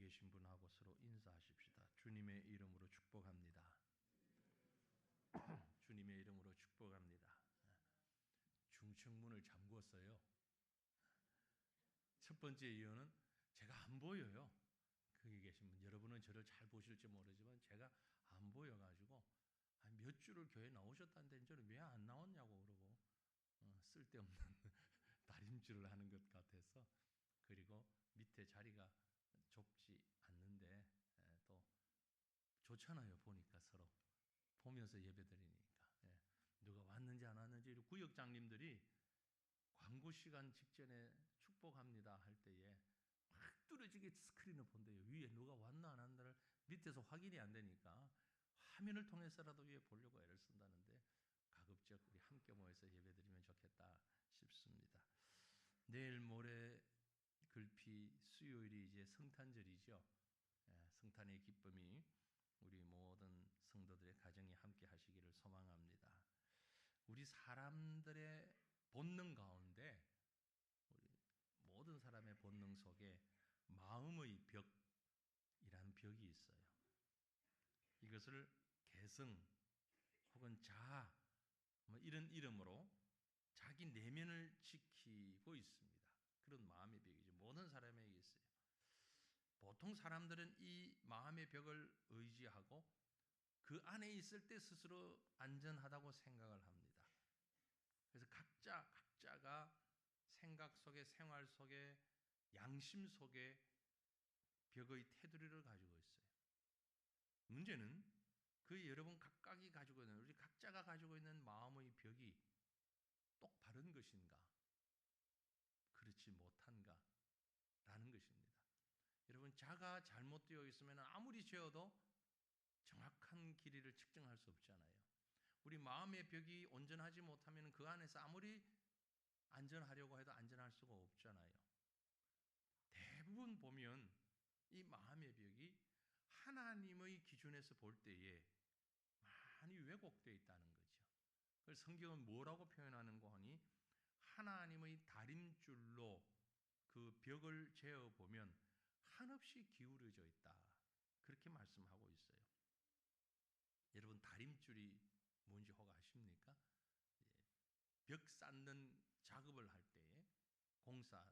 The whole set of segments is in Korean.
계신 분하고 서로 인사하십시다. 주님의 이름으로 축복합니다. 주님의 이름으로 축복합니다. 중층문을 잠궜어요. 첫 번째 이유는 제가 안 보여요. 거기 계신 분, 여러분은 저를 잘 보실지 모르지만 제가 안 보여가지고 몇 주를 교회 나오셨다는데 저는 왜 안 나왔냐고 그러고 쓸데없는 다림질을 하는 것 같아서, 그리고 밑에 자리가 좁지 않는데 또 좋잖아요. 보니까 서로 보면서 예배드리니까. 누가 왔는지 안 왔는지 구역장님들이 광고 시간 직전에 축복합니다 할 때에 막 뚫어지게 스크린을 본대요. 위에 누가 왔나 안 왔나를 밑에서 확인이 안 되니까 화면을 통해서라도 위에 보려고 애를 쓴다는데, 가급적 우리 함께 모여서 예배드리면 좋겠다 싶습니다. 내일 모레 글피 수요일이 이제 성탄절이죠. 성탄의 기쁨이 우리 모든 성도들의 가정이 함께 하시기를 소망합니다. 우리 사람들의 본능 가운데, 우리 모든 사람의 본능 속에 마음의 벽이라는 벽이 있어요. 이것을 개성 혹은 자아 이런 이름으로 자기 내면을 지키고 있습니다. 그런 마음의 벽이죠. 모든 사람에게 있어요. 보통 사람들은 이 마음의 벽을 의지하고 그 안에 있을 때 스스로 안전하다고 생각을 합니다. 그래서 각자가 생각 속에, 생활 속에, 양심 속에 벽의 테두리를 가지고 있어요. 문제는 그 여러분 각각이 가지고 있는, 우리 각자가 가지고 있는 마음의 벽이 똑바른 것인가, 그렇지 못한가 라는 것입니다. 여러분, 자가 잘못되어 있으면 아무리 죄어도 정확한 길이를 측정할 수 없잖아요. 우리 마음의 벽이 온전하지 못하면 그 안에서 아무리 안전하려고 해도 안전할 수가 없잖아요. 대부분 보면 이 마음의 벽이 하나님의 기준에서 볼 때에 많이 왜곡되어 있다는 거죠. 그래서 성경은 뭐라고 표현하는가 하니, 하나님의 다림줄로 그 벽을 재어보면 한없이 기울어져 있다, 그렇게 말씀하고 있어요. 여러분, 다림줄이 뭔지 혹 아십니까? 벽 쌓는 작업을 할 때에, 공사,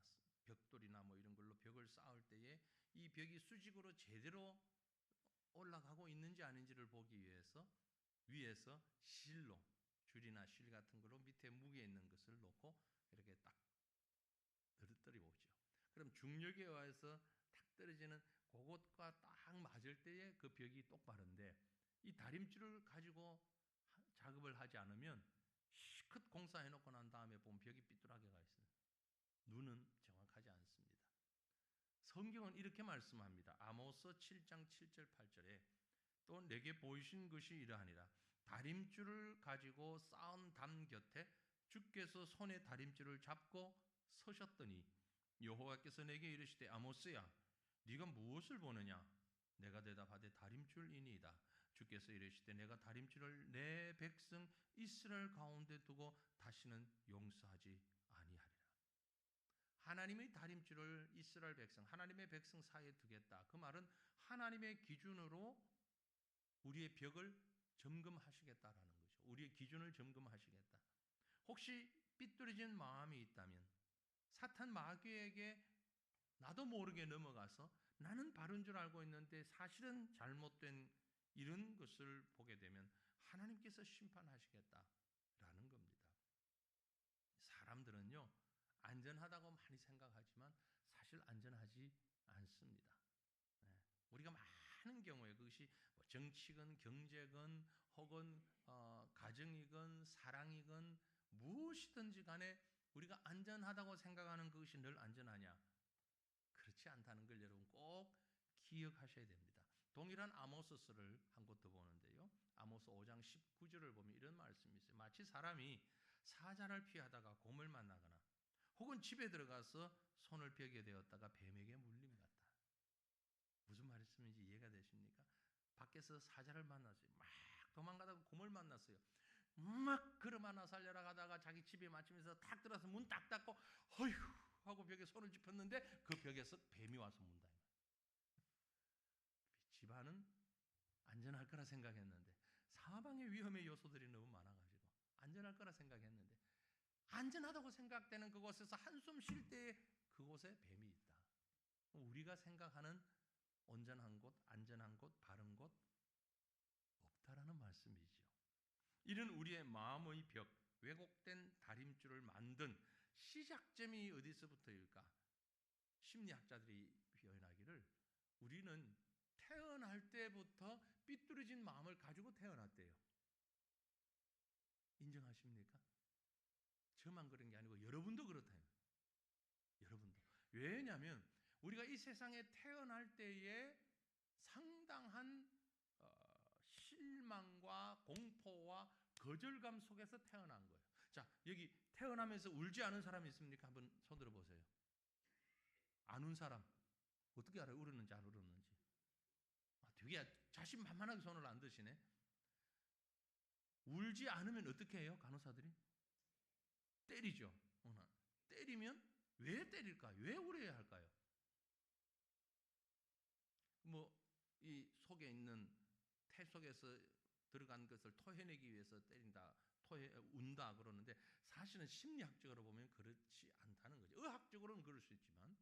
벽돌이나 이런 걸로 벽을 쌓을 때에 이 벽이 수직으로 제대로 올라가고 있는지 아닌지를 보기 위해서 위에서 실로, 줄이나 실 같은 걸로 밑에 무게 있는 것을 놓고 이렇게 딱 떨어뜨려 보죠. 그럼 중력에 의해서 탁 떨어지는 그것과 딱 맞을 때에 그 벽이 똑바른데, 이 다림줄을 가지고 작업을 하지 않으면 시컷 공사해놓고 난 다음에 보면 벽이 삐뚤하게가 있어요. 눈은 정확하지 않습니다. 성경은 이렇게 말씀합니다. 아모스 7장 7절 8절에 또 내게 보이신 것이 이러하니라. 다림줄을 가지고 쌓은 담 곁에 주께서 손에 다림줄을 잡고 서셨더니 여호와께서 내게 이르시되 아모스야, 네가 무엇을 보느냐? 내가 대답하되 다림줄이니이다. 주께서 이르시되 내가 다림줄을 내 백성 이스라엘 가운데 두고 다시는 용서하지 아니하리라. 하나님의 다림줄을 이스라엘 백성, 하나님의 백성 사이에 두겠다. 그 말은 하나님의 기준으로 우리의 벽을 점검하시겠다라는 거죠. 우리의 기준을 점검하시겠다. 혹시 삐뚤어진 마음이 있다면 사탄 마귀에게 나도 모르게 넘어가서 나는 바른 줄 알고 있는데 사실은 잘못된 이런 것을 보게 되면 하나님께서 심판하시겠다라는 겁니다. 사람들은요, 안전하다고 많이 생각하지만 사실 안전하지 않습니다. 우리가 많은 경우에 그것이 정치건 경제건 혹은 가정이건 사랑이건 무엇이든지 간에 우리가 안전하다고 생각하는 그것이 늘 안전하냐? 그렇지 않다는 걸 여러분 꼭 기억하셔야 됩니다. 동일한 아모스서를 한 곳 더 보는데요. 아모스 5장 19절을 보면 이런 말씀이 있어요. 마치 사람이 사자를 피하다가 곰을 만나거나 혹은 집에 들어가서 손을 벽에 대었다가 뱀에게 물림 같다. 무슨 말씀인지 이해가 되십니까? 밖에서 사자를 만났어요. 막 도망가다가 곰을 만났어요. 막 걸음 하나 살려라 가다가 자기 집에 마치면서 탁 들어서 문 딱 닫고 어휴 하고 벽에 손을 짚었는데 그 벽에서 뱀이 와서 문다. 집안은 안전할 거라 생각했는데 사방의 위험의 요소들이 너무 많아가지고 안전할 거라 생각했는데 안전하다고 생각되는 그곳에서 한숨 쉴 때 그곳에 뱀이 있다. 우리가 생각하는 온전한 곳, 안전한 곳, 바른 곳 없다라는 말씀이죠. 이런 우리의 마음의 벽, 왜곡된 다림줄을 만든 시작점이 어디서부터일까? 심리학자들이 표현하기를 우리는 태어날 때부터 삐뚤어진 마음을 가지고 태어났대요. 인정하십니까? 저만 그런 게 아니고 여러분도 그렇다. 여러분도. 왜냐하면 우리가 이 세상에 태어날 때에 상당한 실망과 공포와 거절감 속에서 태어난 거예요. 자, 여기 태어나면서 울지 않은 사람이 있습니까? 한번 손 들어보세요. 안 운 사람. 어떻게 알아요? 울었는지 안 울었는지. 되게 자신만만하게 손을 안 드시네. 울지 않으면 어떻게 해요? 간호사들이? 때리죠. 때리면 왜 때릴까요? 왜 울어야 할까요? 이 속에 있는 태 속에서 들어간 것을 토해내기 위해서 때린다, 운다 그러는데 사실은 심리학적으로 보면 그렇지 않다는 거죠. 의학적으로는 그럴 수 있지만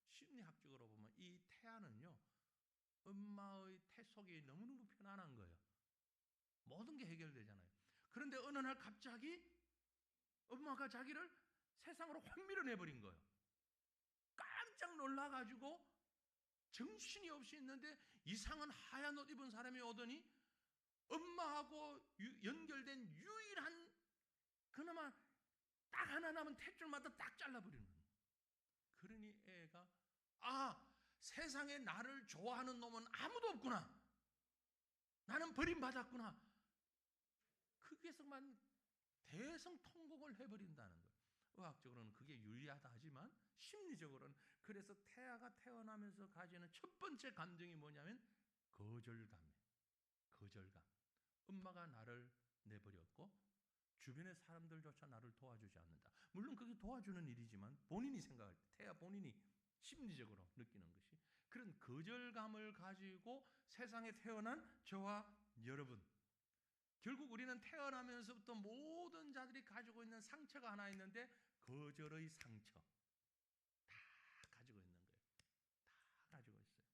심리학적으로 보면 이 태아는요, 엄마의 태 속이 너무너무 편안한 거예요. 모든 게 해결되잖아요. 그런데 어느 날 갑자기 엄마가 자기를 세상으로 확 밀어내버린 거예요. 깜짝 놀라가지고 정신이 없이 있는데 이상한 하얀 옷 입은 사람이 오더니 엄마하고 연결된 유일한 그나마 딱 하나 남은 탯줄마다 딱 잘라버리는 거예요. 그러니 애가 세상에 나를 좋아하는 놈은 아무도 없구나. 나는 버림받았구나. 거기에서만 대성통곡을 해버린다는 거예요. 의학적으로는 그게 유리하다 하지만 심리적으로는 그래서 태아가 태어나면서 가지는 첫 번째 감정이 뭐냐면 거절감이에요. 거절감. 엄마가 나를 내버렸고 주변의 사람들조차 나를 도와주지 않는다. 물론 그게 도와주는 일이지만 본인이 생각할 때 태아 본인이 심리적으로 느끼는 것이 그런 거절감을 가지고 세상에 태어난 저와 여러분, 결국 우리는 태어나면서부터 모든 자들이 가지고 있는 상처가 하나 있는데 거절의 상처 다 가지고 있는 거예요. 다 가지고 있어요.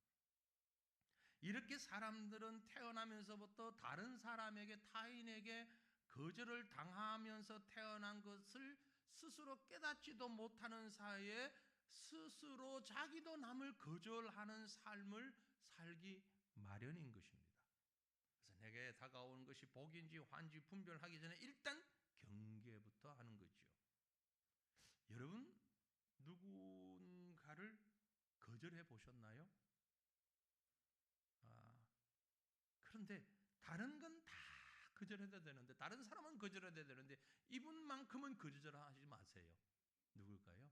이렇게 사람들은 태어나면서부터 다른 사람에게 타인에게 거절을 당하면서 태어난 것을 스스로 깨닫지도 못하는 사이에 스스로 자기도 남을 거절하는 삶을 살기 마련인 것입니다. 그래서 내게 다가오는 것이 복인지 환지 분별하기 전에 일단 경계부터 하는 거죠. 여러분 누군가를 거절해 보셨나요? 그런데 다른 건 다 거절해야 되는데 다른 사람은 거절해야 되는데 이분만큼은 거절하지 마세요. 누굴까요?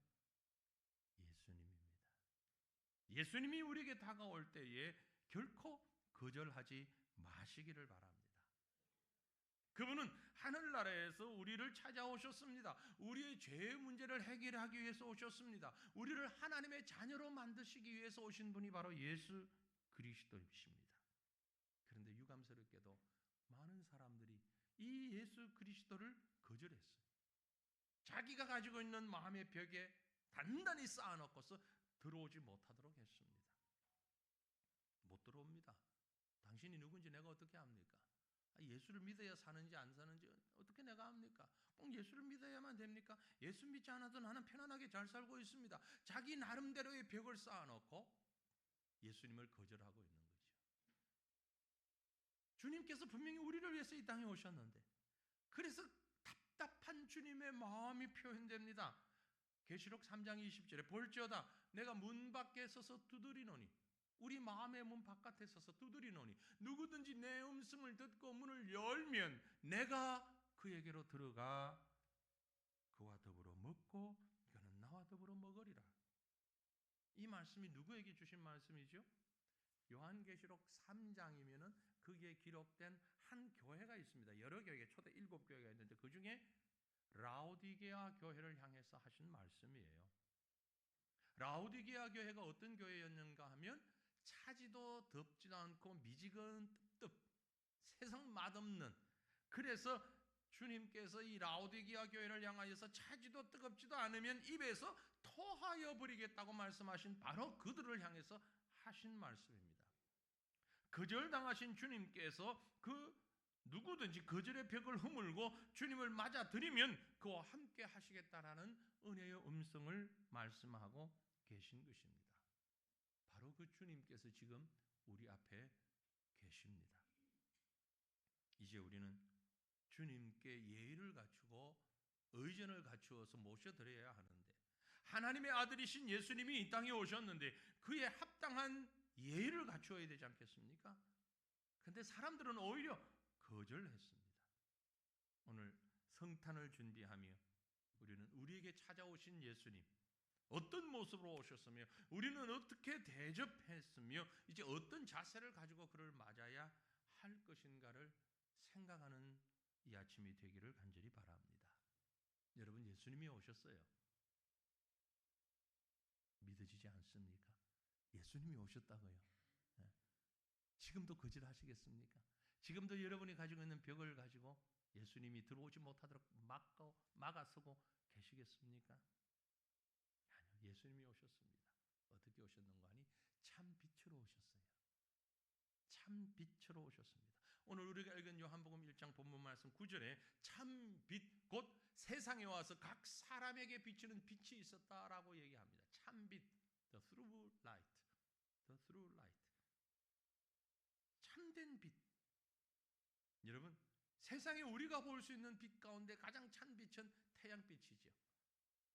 예수님입니다. 예수님이 우리에게 다가올 때에 결코 거절하지 마시기를 바랍니다. 그분은 하늘나라에서 우리를 찾아오셨습니다. 우리의 죄의 문제를 해결하기 위해서 오셨습니다. 우리를 하나님의 자녀로 만드시기 위해서 오신 분이 바로 예수 그리스도이십니다. 그런데 유감스럽게도 많은 사람들이 이 예수 그리스도를 거절했어요. 자기가 가지고 있는 마음의 벽에 단단히 쌓아놓고서 들어오지 못하도록 했습니다. 못 들어옵니다. 당신이 누군지 내가 어떻게 압니까? 예수를 믿어야 사는지 안 사는지 어떻게 내가 압니까? 꼭 예수를 믿어야만 됩니까? 예수 믿지 않아도 나는 편안하게 잘 살고 있습니다. 자기 나름대로의 벽을 쌓아놓고 예수님을 거절하고 있는 거죠. 주님께서 분명히 우리를 위해서 이 땅에 오셨는데 그래서 답답한 주님의 마음이 표현됩니다. 계시록 3장 20절에 볼지어다 내가 문 밖에 서서 두드리노니 우리 마음의 문 바깥에 서서 두드리노니 누구든지 내 음성을 듣고 문을 열면 내가 그에게로 들어가 그와 더불어 먹고 그는 나와 더불어 먹으리라. 이 말씀이 누구에게 주신 말씀이죠? 요한계시록 3장이면은 거기에 기록된 한 교회가 있습니다. 여러 교회, 초대 7교회가 있는데 그 중에 라오디게아 교회를 향해서 하신 말씀이에요. 라오디게아 교회가 어떤 교회였는가 하면 차지도 덥지도 않고 미지근뜨뜻 세상 맛없는, 그래서 주님께서 이 라오디게아 교회를 향하여서 차지도 뜨겁지도 않으면 입에서 토하여 버리겠다고 말씀하신 바로 그들을 향해서 하신 말씀입니다. 거절당하신 주님께서 그 누구든지 거절의 벽을 허물고 주님을 맞아들이면 그와 함께 하시겠다라는 은혜의 음성을 말씀하고 계신 것입니다. 바로 그 주님께서 지금 우리 앞에 계십니다. 이제 우리는 주님께 예의를 갖추고 의전을 갖추어서 모셔드려야 하는데, 하나님의 아들이신 예수님이 이 땅에 오셨는데 그에 합당한 예의를 갖추어야 되지 않겠습니까? 근데 사람들은 오히려 거절했습니다. 오늘 성탄을 준비하며 우리는 우리에게 찾아오신 예수님, 어떤 모습으로 오셨으며 우리는 어떻게 대접했으며 이제 어떤 자세를 가지고 그를 맞아야 할 것인가를 생각하는 이 아침이 되기를 간절히 바랍니다. 여러분, 예수님이 오셨어요. 믿어지지 않습니까? 예수님이 오셨다고요. 네. 지금도 거절하시겠습니까? 지금도 여러분이 가지고 있는 벽을 가지고 예수님이 들어오지 못하도록 막아서고 계시겠습니까? 아니요, 예수님이 오셨습니다. 어떻게 오셨는가 하니 참 빛으로 오셨어요. 참 빛으로 오셨습니다. 오늘 우리가 읽은 요한복음 1장 본문 말씀 9절에 참 빛, 곧 세상에 와서 각 사람에게 비추는 빛이 있었다라고 얘기합니다. 참 빛, the true light, the true light. 참된 빛. 여러분, 세상에 우리가 볼 수 있는 빛 가운데 가장 찬 빛은 태양빛이죠.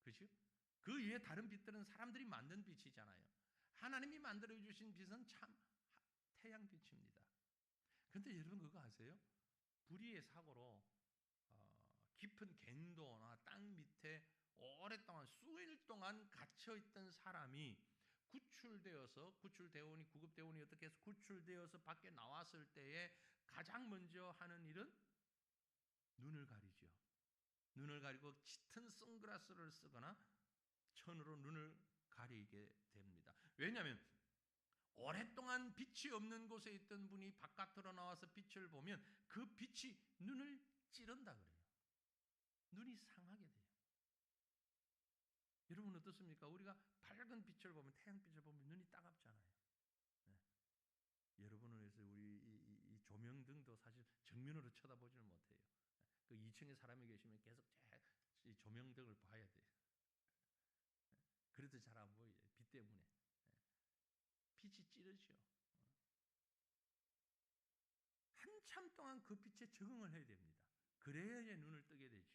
그렇죠? 그 위에 다른 빛들은 사람들이 만든 빛이잖아요. 하나님이 만들어주신 빛은 참 태양빛입니다. 그런데 여러분 그거 아세요? 불의의 사고로 깊은 갱도나 땅 밑에 오랫동안 수일 동안 갇혀있던 사람이 구출대원이 구급대원이 어떻게 해서 구출되어서 밖에 나왔을 때에 가장 먼저 하는 일은 눈을 가리죠. 눈을 가리고 짙은 선글라스를 쓰거나 천으로 눈을 가리게 됩니다. 왜냐하면 오랫동안 빛이 없는 곳에 있던 분이 바깥으로 나와서 빛을 보면 그 빛이 눈을 찌른다 그래요. 눈이 상하게 돼요. 여러분 어떻습니까? 우리가 밝은 빛을 보면, 태양빛을 보면 눈이 따갑잖아요. 네. 여러분을 위해서 우리 이 조명등도 사실 정면으로 쳐다보지는 못해요. 그 2층에 사람이 계시면 계속 이 조명등을 봐야 돼요. 그래도 잘 안 보여요. 빛 때문에. 빛이 찌르죠. 한참 동안 그 빛에 적응을 해야 됩니다. 그래야 이제 눈을 뜨게 되죠.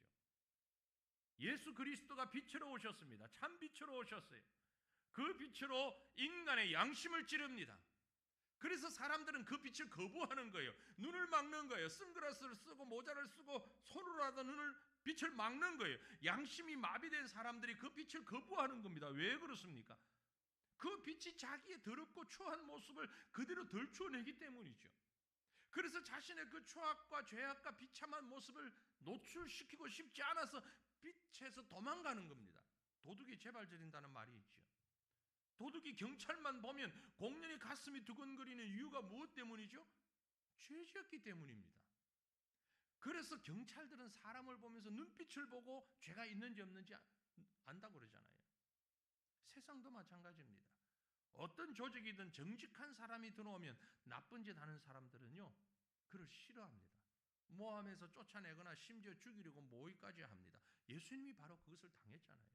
예수 그리스도가 빛으로 오셨습니다. 참 빛으로 오셨어요. 그 빛으로 인간의 양심을 찌릅니다. 그래서 사람들은 그 빛을 거부하는 거예요. 눈을 막는 거예요. 선글라스를 쓰고 모자를 쓰고 손으로라도 빛을 막는 거예요. 양심이 마비된 사람들이 그 빛을 거부하는 겁니다. 왜 그렇습니까? 그 빛이 자기의 더럽고 추한 모습을 그대로 덜추어내기 때문이죠. 그래서 자신의 그 추악과 죄악과 비참한 모습을 노출시키고 싶지 않아서 빛에서 도망가는 겁니다. 도둑이 재발 저린다는 말이 있죠. 도둑이 경찰만 보면 공연히 가슴이 두근거리는 이유가 무엇 때문이죠? 죄지었기 때문입니다. 그래서 경찰들은 사람을 보면서 눈빛을 보고 죄가 있는지 없는지 안다고 그러잖아요. 세상도 마찬가지입니다. 어떤 조직이든 정직한 사람이 들어오면 나쁜 짓 하는 사람들은요, 그를 싫어합니다. 모함해서 쫓아내거나 심지어 죽이려고 모의까지 합니다. 예수님이 바로 그것을 당했잖아요.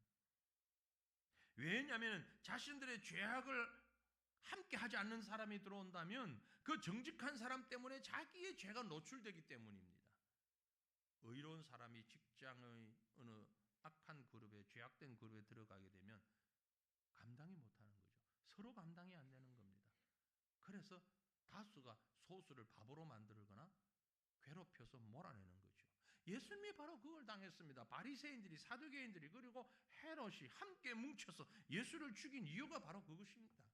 왜냐하면 자신들의 죄악을 함께 하지 않는 사람이 들어온다면 그 정직한 사람 때문에 자기의 죄가 노출되기 때문입니다. 의로운 사람이 직장의 어느 악한 그룹에, 죄악된 그룹에 들어가게 되면 감당이 못하는 거죠. 서로 감당이 안 되는 겁니다. 그래서 다수가 소수를 바보로 만들거나 괴롭혀서 몰아내는 거죠. 예수님이 바로 그걸 당했습니다. 바리새인들이, 사두개인들이, 그리고 헤롯이 함께 뭉쳐서 예수를 죽인 이유가 바로 그것입니다.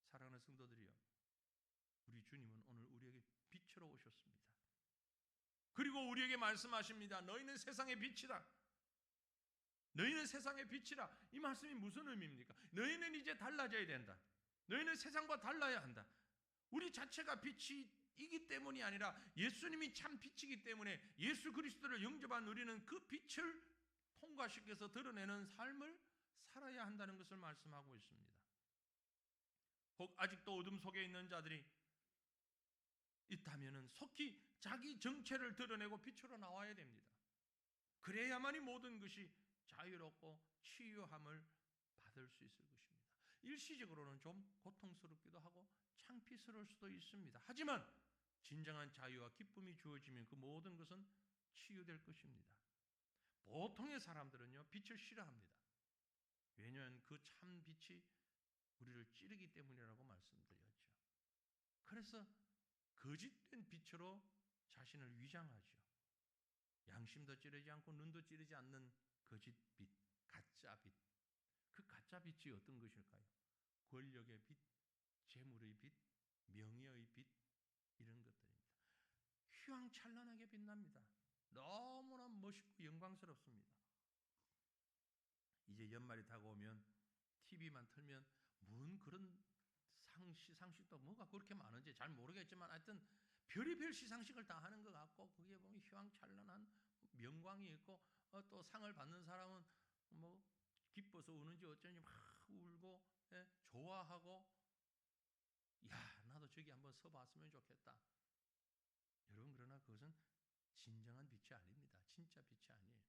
사랑하는 성도들이요, 우리 주님은 오늘 우리에게 빛으로 오셨습니다. 그리고 우리에게 말씀하십니다. 너희는 세상의 빛이다. 너희는 세상의 빛이라. 이 말씀이 무슨 의미입니까? 너희는 이제 달라져야 된다. 너희는 세상과 달라야 한다. 우리 자체가 빛이기 때문이 아니라 예수님이 참 빛이기 때문에 예수 그리스도를 영접한 우리는 그 빛을 통과시켜서 드러내는 삶을 살아야 한다는 것을 말씀하고 있습니다. 혹 아직도 어둠 속에 있는 자들이 있다면 속히 자기 정체를 드러내고 빛으로 나와야 됩니다. 그래야만이 모든 것이 자유롭고 치유함을 받을 수 있을 것입니다. 일시적으로는 좀 고통스럽기도 하고 창피스러울 수도 있습니다. 하지만 진정한 자유와 기쁨이 주어지면 그 모든 것은 치유될 것입니다. 보통의 사람들은요, 빛을 싫어합니다. 왜냐하면 그 참 빛이 우리를 찌르기 때문이라고 말씀드렸죠. 그래서 거짓된 빛으로 자신을 위장하죠. 양심도 찌르지 않고 눈도 찌르지 않는 거짓 빛, 가짜 빛. 그 가짜 빛이 어떤 것일까요? 권력의 빛, 재물의 빛, 명예의 빛, 이런 것들입니다. 휘황찬란하게 빛납니다. 너무나 멋있고 영광스럽습니다. 이제 연말이 다가오면 TV만 틀면 뭔 그런 시상식도 뭐가 그렇게 많은지 잘 모르겠지만 하여튼 별의별 시상식을 다 하는 것 같고 거기에 보면 휘황찬란한 명광이 있고 또 상을 받는 사람은 뭐 기뻐서 우는지 어쩐지 막 울고 좋아하고 야 나도 저기 한번 서봤으면 좋겠다. 여러분 그러나 그것은 진정한 빛이 아닙니다. 진짜 빛이 아니에요.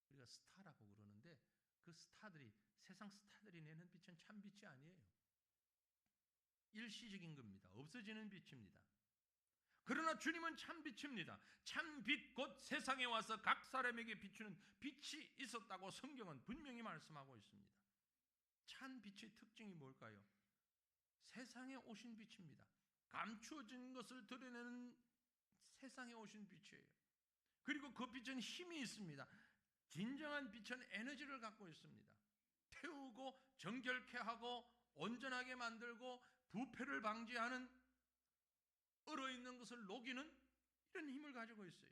우리가 스타라고 그러는데 그 스타들이 세상 스타들이 내는 빛은 참 빛이 아니에요. 일시적인 겁니다. 없어지는 빛입니다. 그러나 주님은 참 빛입니다. 참 빛 곧 세상에 와서 각 사람에게 비추는 빛이 있었다고 성경은 분명히 말씀하고 있습니다. 참 빛의 특징이 뭘까요? 세상에 오신 빛입니다. 감추어진 것을 드러내는 세상에 오신 빛이에요. 그리고 그 빛은 힘이 있습니다. 진정한 빛은 에너지를 갖고 있습니다. 태우고 정결케 하고 온전하게 만들고 부패를 방지하는 얼어있는 것을 녹이는 이런 힘을 가지고 있어요.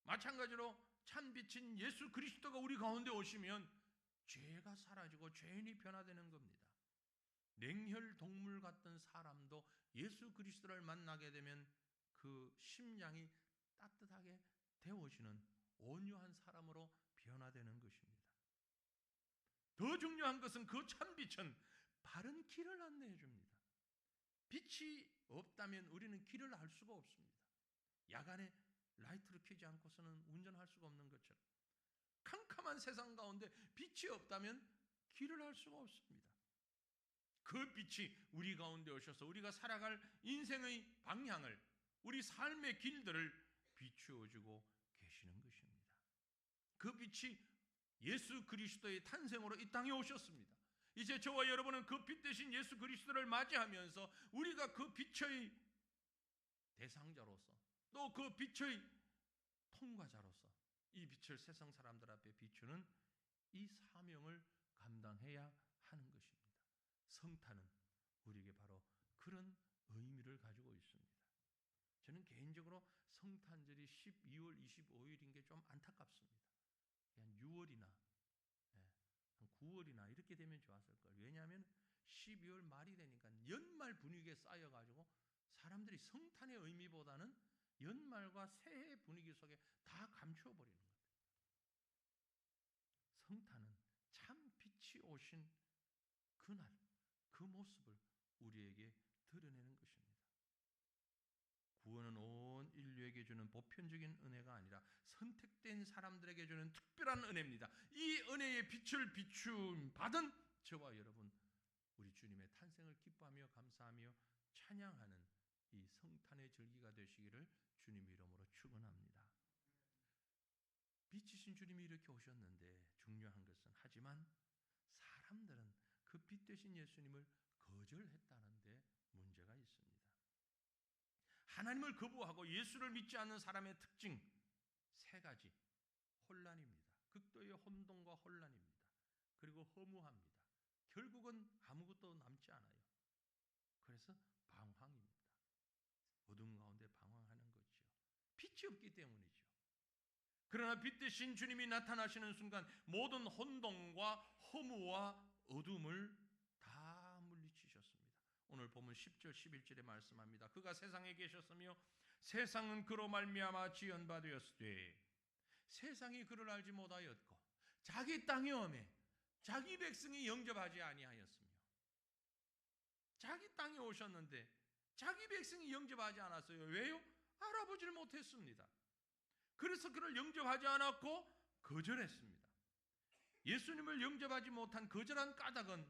마찬가지로 참 빛인 예수 그리스도가 우리 가운데 오시면 죄가 사라지고 죄인이 변화되는 겁니다. 냉혈 동물 같던 사람도 예수 그리스도를 만나게 되면 그 심장이 따뜻하게 데워지는 온유한 사람으로 변화되는 것입니다. 더 중요한 것은 그 참빛은 바른 길을 안내해 줍니다. 빛이 없다면 우리는 길을 알 수가 없습니다. 야간에 라이트를 켜지 않고서는 운전할 수가 없는 것처럼 캄캄한 세상 가운데 빛이 없다면 길을 알 수가 없습니다. 그 빛이 우리 가운데 오셔서 우리가 살아갈 인생의 방향을, 우리 삶의 길들을 비추어주고 계시는 것입니다. 그 빛이 예수 그리스도의 탄생으로 이 땅에 오셨습니다. 이제 저와 여러분은 그 빛 대신 예수 그리스도를 맞이하면서 우리가 그 빛의 대상자로서 또 그 빛의 통과자로서 이 빛을 세상 사람들 앞에 비추는 이 사명을 감당해야 하는 것입니다. 성탄은 우리에게 바로 그런 의미를 가지고 있습니다. 저는 개인적으로 성탄절이 12월 25일인 게 좀 안타깝습니다. 한 6월이나 한 9월이나 이렇게 되면 좋았을 거예요. 왜냐하면 12월 말이 되니까 연말 분위기에 쌓여가지고 사람들이 성탄의 의미보다는 연말과 새해 분위기 속에 다 감추어 버리는 것 같아요. 성탄은 참 빛이 오신 그날 그 모습을 우리에게 드러내는 것입니다. 구원은 온 인류에게 주는 보편적인 은혜가 아니라 선택된 사람들에게 주는 특별한 은혜입니다. 이 은혜의 빛을 비춤 받은 저와 여러분, 우리 주님의 탄생을 기뻐하며 감사하며 찬양하는 이 성탄의 절기가 되시기를 주님의 이름으로 축원합니다. 빛이신 주님이 이렇게 오셨는데 중요한 것은 하지만 사람들은 그 빛 되신 예수님을 거절했다는 데 문제가 있습니다. 하나님을 거부하고 예수를 믿지 않는 사람의 특징 세 가지. 혼란입니다. 극도의 혼돈과 혼란입니다. 그리고 허무합니다. 결국은 아무것도 남지 않아요. 그래서 방황입니다. 어둠 가운데 방황하는 거죠. 빛이 없기 때문이죠. 그러나 빛 대신 주님이 나타나시는 순간 모든 혼돈과 허무와 어둠을 다 물리치고 오늘 보면 10절 11절에 말씀합니다. 그가 세상에 계셨으며 세상은 그로 말미암아 지은 바 되었으되 세상이 그를 알지 못하였고 자기 땅에 오매 자기 백성이 영접하지 아니하였으며. 자기 땅에 오셨는데 자기 백성이 영접하지 않았어요. 왜요? 알아보질 못했습니다. 그래서 그를 영접하지 않았고 거절했습니다. 예수님을 영접하지 못한 거절한 까닭은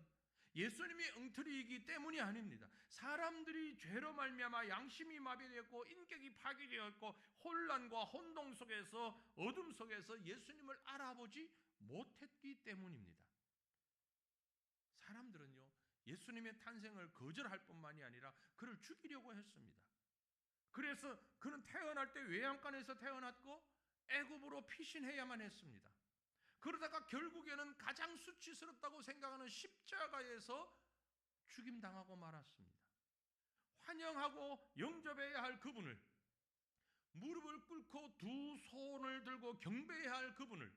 예수님이 엉터리이기 때문이 아닙니다. 사람들이 죄로 말미암아 양심이 마비되었고 인격이 파괴되었고 혼란과 혼동 속에서 어둠 속에서 예수님을 알아보지 못했기 때문입니다. 사람들은요, 예수님의 탄생을 거절할 뿐만이 아니라 그를 죽이려고 했습니다. 그래서 그는 태어날 때 외양간에서 태어났고 애굽으로 피신해야만 했습니다. 그러다가 결국에는 가장 수치스럽다고 생각하는 십자가에서 죽임당하고 말았습니다. 환영하고 영접해야 할 그분을, 무릎을 꿇고 두 손을 들고 경배해야 할 그분을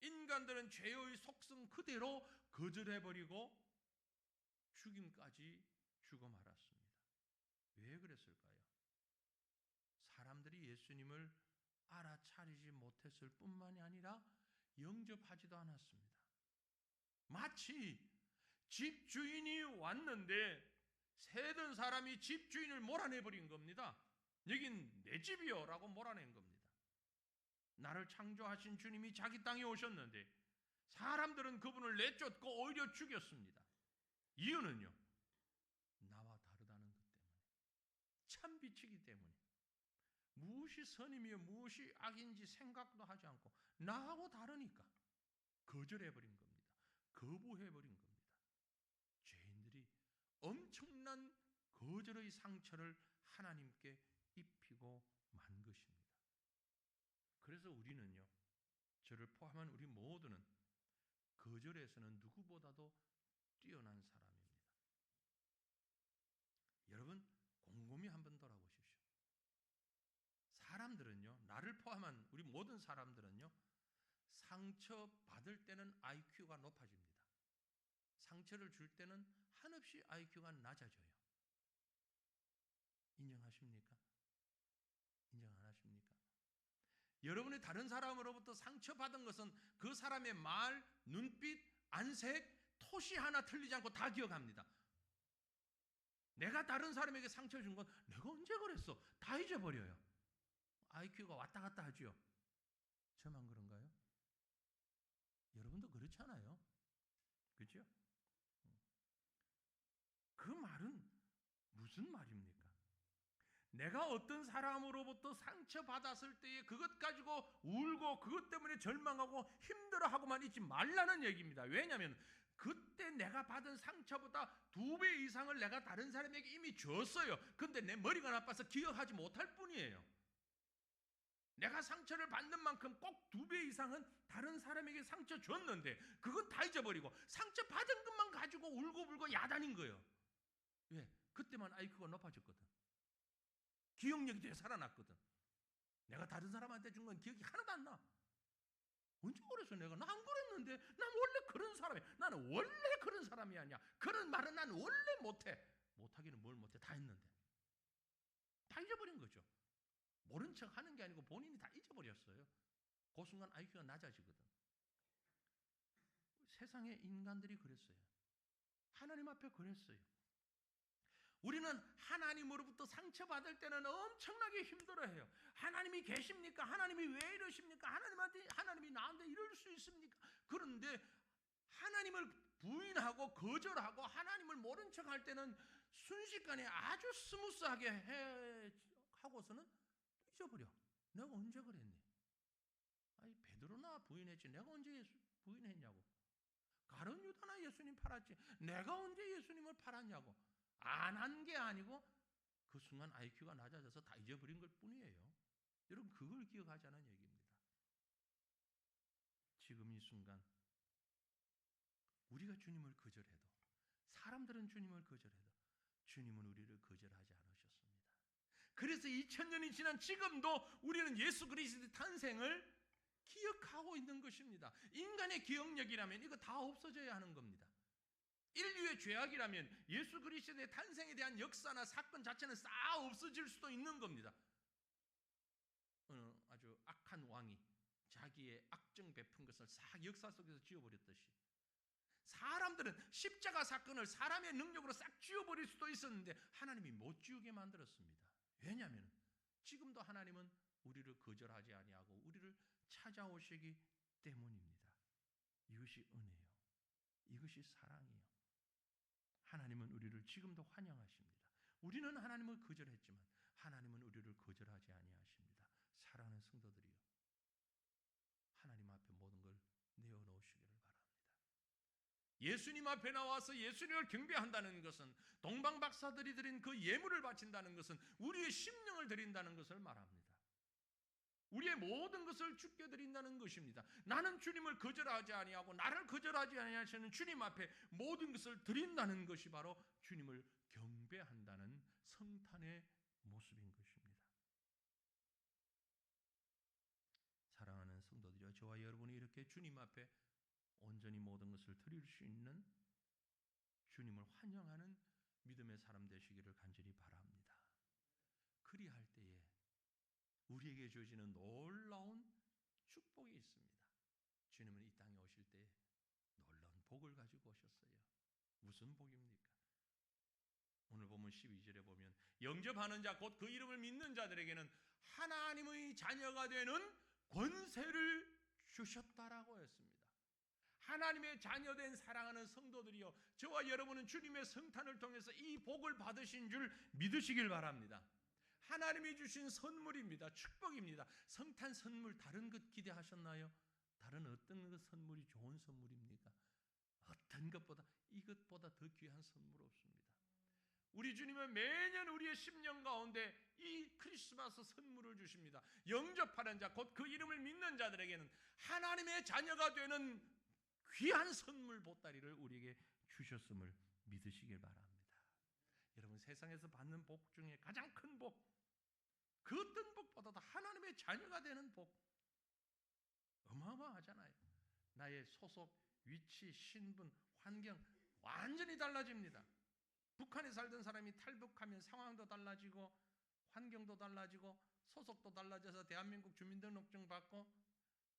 인간들은 죄의 속성 그대로 거절해버리고 죽임까지 주고 말았습니다. 왜 그랬을까요? 사람들이 예수님을 알아차리지 못했을 뿐만이 아니라 영접하지도 않았습니다. 마치 집주인이 왔는데 새던 사람이 집주인을 몰아내버린 겁니다. 여긴 내 집이요 라고 몰아낸 겁니다. 나를 창조하신 주님이 자기 땅에 오셨는데 사람들은 그분을 내쫓고 오히려 죽였습니다. 이유는요, 나와 다르다는 것 때문에, 참 빛이기 때문에, 무엇이 선이며 무엇이 악인지 생각도 하지 않고 나하고 다르니까 거절해버린 겁니다. 거부해버린 겁니다. 죄인들이 엄청난 거절의 상처를 하나님께 입히고 만 것입니다. 그래서 우리는요, 저를 포함한 우리 모두는 거절에서는 누구보다도 뛰어난 사람입니다. 여러분, 곰곰이 한번 돌아보십시오. 사람들은요, 나를 포함한 우리 모든 사람들은요, 상처받을 때는 IQ가 높아집니다. 상처를 줄 때는 한없이 IQ가 낮아져요. 인정하십니까? 인정 안 하십니까? 여러분이 다른 사람으로부터 상처받은 것은 그 사람의 말, 눈빛, 안색, 토시 하나 틀리지 않고 다 기억합니다. 내가 다른 사람에게 상처 준 건 내가 언제 그랬어? 다 잊어버려요. IQ가 왔다 갔다 하죠. 저만 그런가요? 여러분도 그렇잖아요. 그렇죠? 그 말은 무슨 말입니까? 내가 어떤 사람으로부터 상처받았을 때에 그것 가지고 울고 그것 때문에 절망하고 힘들어하고만 있지 말라는 얘기입니다. 왜냐하면 그때 내가 받은 상처보다 2배 이상을 내가 다른 사람에게 이미 줬어요. 근데 내 머리가 나빠서 기억하지 못할 뿐이에요. 내가 상처를 받는 만큼 꼭 2배 이상은 다른 사람에게 상처 줬는데 그건 다 잊어버리고 상처 받은 것만 가지고 울고불고 야단인 거예요. 왜? 그때만 IQ가 높아졌거든. 기억력이 되살아났거든. 내가 다른 사람한테 준 건 기억이 하나도 안 나. 언제 그랬어 내가? 나 안 그랬는데. 난 원래 그런 사람이야. 나는 원래 그런 사람이 아니야. 그런 말은 난 원래 못해. 못하기는 뭘 못해. 다 했는데. 다 잊어버린 거죠. 모른 척 하는 게 아니고 본인이 다 잊어버렸어요. 그 순간 IQ가 낮아지거든. 세상의 인간들이 그랬어요. 하나님 앞에 그랬어요. 우리는 하나님으로부터 상처받을 때는 엄청나게 힘들어해요. 하나님이 계십니까? 하나님이 왜 이러십니까? 하나님이 나한테 이럴 수 있습니까? 그런데 하나님을 부인하고 거절하고 하나님을 모른 척할 때는 순식간에 아주 스무스하게 하고서는 잊어버려. 내가 언제 그랬니? 아니 베드로나 부인했지 내가 언제 부인했냐고. 가룟 유다나 예수님 팔았지 내가 언제 예수님을 팔았냐고. 안 한 게 아니고 그 순간 IQ가 낮아져서 다 잊어버린 것 뿐이에요. 여러분 그걸 기억하자는 얘기입니다. 지금 이 순간 우리가 주님을 거절해도 사람들은 주님을 거절해도 주님은 우리를 거절하지 않으셨습니다. 그래서 2000년이 지난 지금도 우리는 예수 그리스도의 탄생을 기억하고 있는 것입니다. 인간의 기억력이라면 이거 다 없어져야 하는 겁니다. 인류의 죄악이라면 예수 그리스도의 탄생에 대한 역사나 사건 자체는 싹 없어질 수도 있는 겁니다. 아주 악한 왕이 자기의 악정 베푼 것을 싹 역사 속에서 지워버렸듯이 사람들은 십자가 사건을 사람의 능력으로 싹 지워버릴 수도 있었는데 하나님이 못 지우게 만들었습니다. 왜냐하면 지금도 하나님은 우리를 거절하지 아니하고 우리를 찾아오시기 때문입니다. 이것이 은혜요. 이것이 사랑이요. 하나님은 우리를 지금도 환영하십니다. 우리는 하나님을 거절했지만 하나님은 우리를 거절하지 아니하십니다. 사랑하는 성도들이요, 하나님 앞에 모든 걸 내어놓으시기를 바랍니다. 예수님 앞에 나와서 예수님을 경배한다는 것은, 동방박사들이 드린 그 예물을 바친다는 것은 우리의 심령을 드린다는 것을 말합니다. 우리의 모든 것을 주께 드린다는 것입니다. 나는 주님을 거절하지 아니하고 나를 거절하지 아니하시는 주님 앞에 모든 것을 드린다는 것이 바로 주님을 경배한다는 성탄의 모습인 것입니다. 사랑하는 성도들이여, 저와 여러분이 이렇게 주님 앞에 온전히 모든 것을 드릴 수 있는, 주님을 환영하는 믿음의 사람 되시기를 간절히 바랍니다. 그리할 때에 우리에게 주어지는 놀라운 축복이 있습니다. 주님은 이 땅에 오실 때 놀라운 복을 가지고 오셨어요. 무슨 복입니까? 오늘 보면 12절에 보면 영접하는 자 곧 그 이름을 믿는 자들에게는 하나님의 자녀가 되는 권세를 주셨다라고 했습니다. 하나님의 자녀된 사랑하는 성도들이요, 저와 여러분은 주님의 성탄을 통해서 이 복을 받으신 줄 믿으시길 바랍니다. 하나님이 주신 선물입니다. 축복입니다. 성탄 선물 다른 것 기대하셨나요? 다른 어떤 것 선물이 좋은 선물입니까? 어떤 것보다, 이것보다 더 귀한 선물 없습니다. 우리 주님은 매년 우리의 심령 가운데 이 크리스마스 선물을 주십니다. 영접하는 자 곧 그 이름을 믿는 자들에게는 하나님의 자녀가 되는 귀한 선물 보따리를 우리에게 주셨음을 믿으시길 바랍니다. 여러분, 세상에서 받는 복 중에 가장 큰 복, 그 어떤 복보다도 하나님의 자녀가 되는 복, 어마어마하잖아요. 나의 소속, 위치, 신분, 환경 완전히 달라집니다. 북한에 살던 사람이 탈북하면 상황도 달라지고 환경도 달라지고 소속도 달라져서 대한민국 주민등록증 받고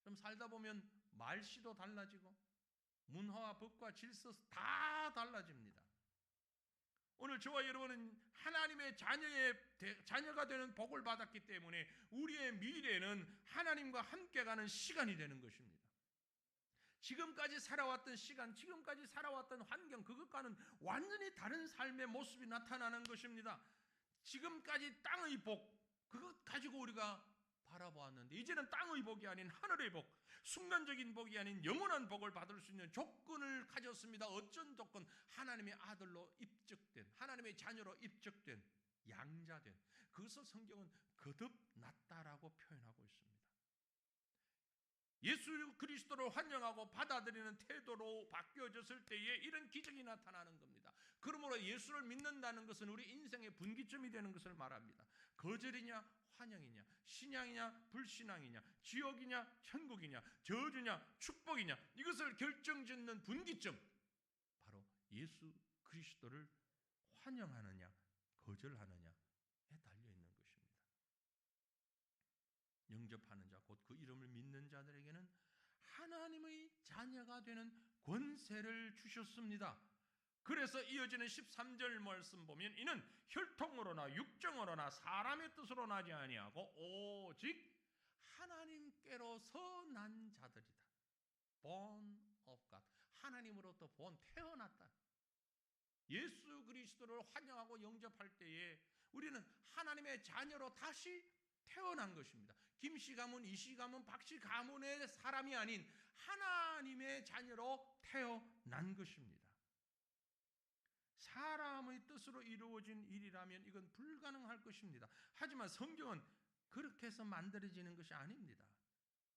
좀 살다 보면 말씨도 달라지고 문화와 법과 질서 다 달라집니다. 오늘 저와 여러분은 하나님의 자녀가 되는 복을 받았기 때문에 우리의 미래는 하나님과 함께 가는 시간이 되는 것입니다. 지금까지 살아왔던 시간, 지금까지 살아왔던 환경, 그것과는 완전히 다른 삶의 모습이 나타나는 것입니다. 지금까지 땅의 복, 그것 가지고 우리가 바라보았는데 이제는 땅의 복이 아닌 하늘의 복, 순간적인 복이 아닌 영원한 복을 받을 수 있는 조건을 가졌습니다. 어쩐 조건? 하나님의 아들로 입적된, 하나님의 자녀로 입적된, 양자된, 그것을 성경은 거듭났다라고 표현하고 있습니다. 예수 그리스도를 환영하고 받아들이는 태도로 바뀌어졌을 때에 이런 기적이 나타나는 겁니다. 그러므로 예수를 믿는다는 것은 우리 인생의 분기점이 되는 것을 말합니다. 거절이냐 환영이냐, 신앙이냐 불신앙이냐, 지옥이냐 천국이냐, 저주냐 축복이냐, 이것을 결정짓는 분기점, 바로 예수 그리스도를 환영하느냐 거절하느냐에 달려있는 것입니다. 영접하는 자 곧 그 이름을 믿는 자들에게는 하나님의 자녀가 되는 권세를 주셨습니다. 그래서 이어지는 13절 말씀 보면 이는 혈통으로나 육정으로나 사람의 뜻으로 나지 아니하고 오직 하나님께로서 난 자들이다. Born of God. 하나님으로부터 태어났다. 예수 그리스도를 환영하고 영접할 때에 우리는 하나님의 자녀로 다시 태어난 것입니다. 김씨 가문, 이씨 가문, 박씨 가문의 사람이 아닌 하나님의 자녀로 태어난 것입니다. 사람의 뜻으로 이루어진 일이라면 이건 불가능할 것입니다. 하지만 성경은 그렇게 해서 만들어지는 것이 아닙니다.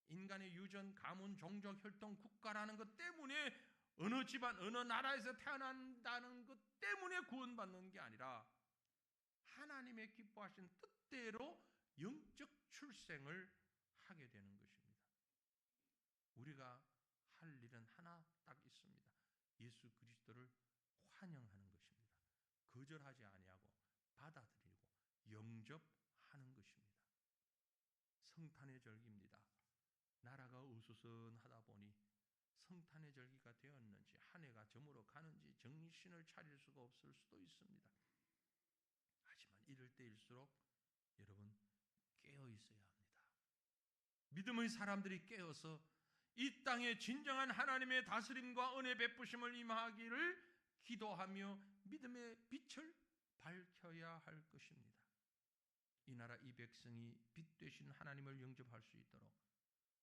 인간의 유전, 가문, 종족, 혈통, 국가라는 것 때문에 어느 집안, 어느 나라에서 태어난다는 것 때문에 구원받는 게 아니라 하나님의 기뻐하신 뜻대로 영적 출생을 하게 되는 것입니다. 우리가 할 일은 하나 딱 있습니다. 예수 그리스도를 환영하는 것입니다. 거절하지 아니하고 받아들이고 영접하는 것입니다. 성탄의 절기입니다. 나라가 어수선하다 보니 성탄의 절기가 되었는지 한 해가 저물어 가는지 정신을 차릴 수가 없을 수도 있습니다. 하지만 이럴 때일수록 여러분 깨어 있어야 합니다. 믿음의 사람들이 깨어서 이 땅에 진정한 하나님의 다스림과 은혜 베푸심을 임하기를 기도하며 믿음의 빛을 밝혀야 할 것입니다. 이 나라 이 백성이 빛 되신 하나님을 영접할 수 있도록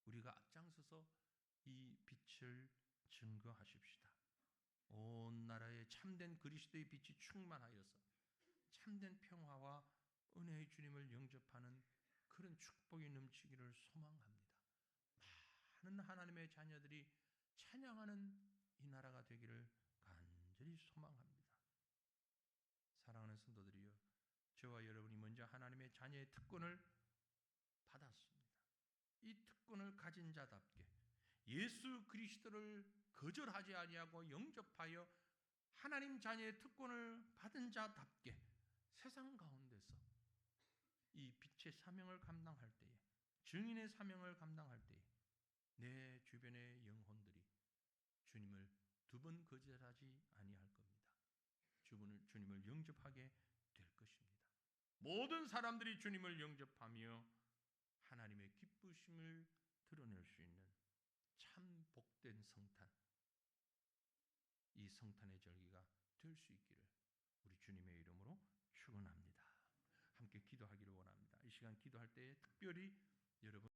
우리가 앞장서서 이 빛을 증거하십시다. 온 나라에 참된 그리스도의 빛이 충만하여서 참된 평화와 은혜의 주님을 영접하는 그런 축복이 넘치기를 소망합니다. 많은 하나님의 자녀들이 찬양하는 이 나라가 되기를 간절히 소망합니다. 사랑하는 성도들이여, 저와 여러분이 먼저 하나님의 자녀의 특권을 받았습니다. 이 특권을 가진 자답게 예수 그리스도를 거절하지 아니하고 영접하여 하나님 자녀의 특권을 받은 자답게 세상 가운데서 이 빛의 사명을 감당할 때에, 증인의 사명을 감당할 때에 내 주변의 영혼들이 주님을 두 번 거절하지 아니할 겁니다. 주님을 영접하게 될 것입니다. 모든 사람들이 주님을 영접하며 하나님의 기쁘심을 드러낼 수 있는 참 복된 성탄, 이 성탄의 절기가 될 수 있기를 우리 주님의 이름으로 축원합니다. 함께 기도하기를 원합니다. 이 시간 기도할 때에 특별히 여러분